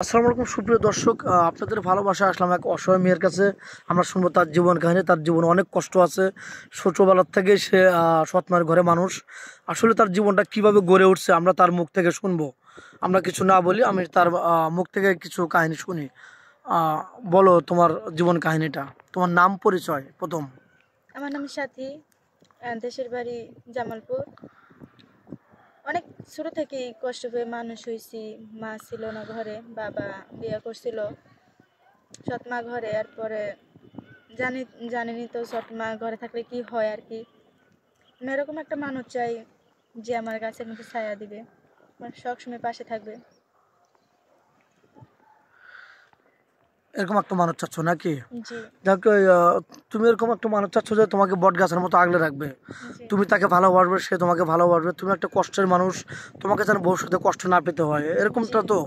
আসসালামু আলাইকুম সুপ্রিয় দর্শক, আপনাদের ভালোবাসায় আসলাম এক অসহায় মেয়ের কাছে। আমরা শুনবো তার জীবন কাহিনী। তার জীবনে অনেক কষ্ট আছে। ছোটবেলার থেকে সে সৎ মায়ের ঘরে মানুষ। আসলে তার জীবনটা কিভাবে গড়ে উঠছে আমরা তার মুখ থেকে শুনবো। আমরা কিছু না বলি, আমি তার মুখ থেকে কিছু কাহিনী শুনি। বলো তোমার জীবন কাহিনীটা, তোমার নাম পরিচয় প্রথম। আমার নাম সাথী। দেশের বাড়ি জামালপুর। অনেক ছোট থেকেই কষ্ট পেয়ে মানুষ হয়েছি। মা ছিল না ঘরে, বাবা বিয়ে করছিল সৎ মা ঘরে। আর পরে জানিনি তো সৎ মা ঘরে থাকলে কি হয় আর কি। আমি এরকম একটা মানুষ চাই যে আমার গাছের মধ্যে ছায়া দিবে, আমার সবসময় পাশে থাকবে। এরকম একটা মানুষ চাচ্ছ নাকি? জি যাক, তুমি এরকম একটা মানুষ চাচ্ছ যে তোমাকে বট গাছের মতো আগলে রাখবে। জি তুমি তাকে ভালোবাসবে, সে তোমাকে ভালোবাসবে। তুমি একটা কষ্টের মানুষ, তোমাকে যেন ভবিষ্যতে কষ্ট না পেতে হয়, এরকমটা তো।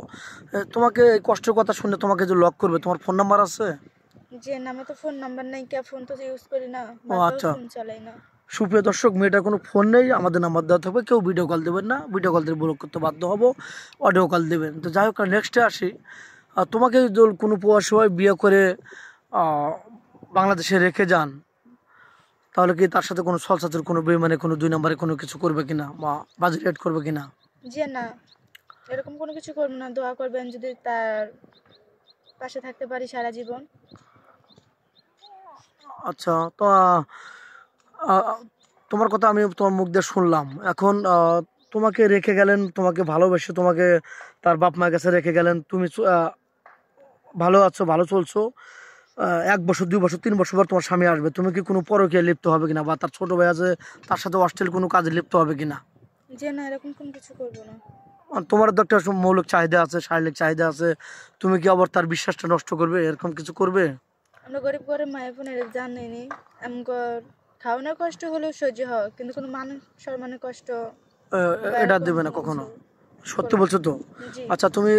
তোমাকে এই কষ্টের কথা শুনে তোমাকে যে লক করবে, তোমার ফোন নাম্বার আছে? যে নামে তো ফোন নাম্বার নাই, কে ফোন তো ইউজ করি না, ও বাসাও আচ্ছা, ফোন চালাই না। সুপ্রিয় দর্শক, মেয়েটার কোনো ফোন নেই, আমাদের নাম্বার দেওয়া থাকবে। কেউ ভিডিও কল দেবেন না, ভিডিও কল দিয়ে ব্লক করতে বাধ্য হবো, অডিও কল দেবেন। তো যাই হোক, নেক্সটে আসি। তোমাকে যদি কোনো প্রবাসী হয় বিয়ে করে বাংলাদেশে রেখে যান, তাহলে কি তার সাথে কোনো ছলচাতুর, কোনো বেইমানে, কোনো দুই নম্বরে কোনো কিছু করবে কিনা, বা বাজে রেট করবে কিনা? যে না, এরকম কোনো কিছু করবো না। দোয়া করবেন যদি তার পাশে থাকতে পারি সারা জীবন। আচ্ছা, তো আহ, তোমার কথা আমি তোমার মুখ দিয়ে শুনলাম। এখন তোমাকে রেখে গেলেন, তোমাকে ভালোবেসে তোমাকে তার বাপ মায়ের কাছে রেখে গেলেন। তুমি ভালো আছো, ভালো চলছো। 1 বছর, 2 বছর, 3 বছর পর তোমার স্বামী আসবে। তুমি কি কোনো পরকীয়ায় লিপ্ত হবে কিনা, বা তার ছোট ভাই আছে তার সাথে অশ্লীল কোনো কাজে লিপ্ত হবে কিনা? যে না, এরকম কোনো কিছু করবো না। আর তোমার তো একটা মৌলিক চাহিদা আছে, শারীরিক চাহিদা আছে। তুমি কি আবার তার বিশ্বাসটা নষ্ট করবে? এরকম কিছু করবে? আমরা গরিব ঘরে মায়ের বোনের জানেনি এমন খাওয়ানোর কষ্ট হলেও সহ্য হয়, কিন্তু কোনো মানুষ সম্মানের কষ্ট বা এটা এরকম দেবে না কোনো কখনো? কিছু সত্যি করবো না। বলছো তো? জি, আচ্ছা, তুমি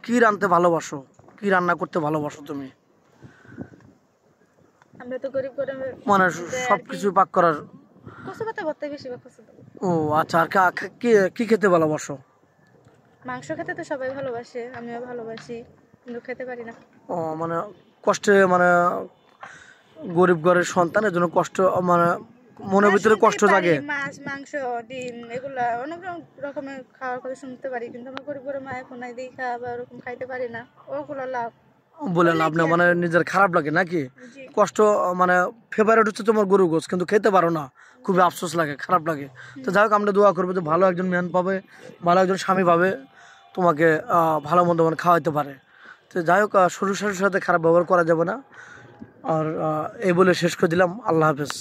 কি রাঁধতে ভালোবাসো, কি রান্না করতে ভালোবাসো তুমি? আমরা তো গরিব ঘরে মানে আর সব কি। কিছু পাক করার? কচু পাতা ভর্তা বেশিরভাগ পছন্দ করি। ও আচ্ছা, আর কি কি খেতে ভালোবাসো? মাংস খেতে তো সবাই ভালোবাসে, আমিও ভালোবাসি, কিন্তু খেতে পারি না। ও মানে কষ্টে, মানে গরিব ঘরের সন্তানের জন্য কষ্ট, মানে মনের হ্যাঁ, ভিতরে শুনতেই কষ্ট পারি জাগে। মাছ মাংস ডিম এগুলা অনেক রকমের খাওয়ার কথা শুনতে পারি, কিন্তু আমার গরিব ঘরে মা এখন নাই দেখা বা ওরকম খাইতে পারি না। ওগুলো লাভ বলে বললে লাভ কি না, আর মানে করবো। নিজের খারাপ লাগে নাকি? জি কষ্ট, মানে ফেভারিট হচ্ছে তোমার গরু গোছ, কিন্তু খেতে পারো না, জি। খুবই আফসোস লাগে, খারাপ লাগে। তো হুম। যাই হোক, আমরা দোয়া করবো যে ভালো একজন ম্যান পাবে, ভালো একজন স্বামী পাবে, তোমাকে ভালো মন্দ মানে খাওয়াইতে পারে। তো যাই হোক, শ্বশুর শাশুড়ির সাথে খারাপ ব্যবহার করা যাবে না। আর এই বলে শেষ করে দিলাম। আল্লাহ হাফেজ।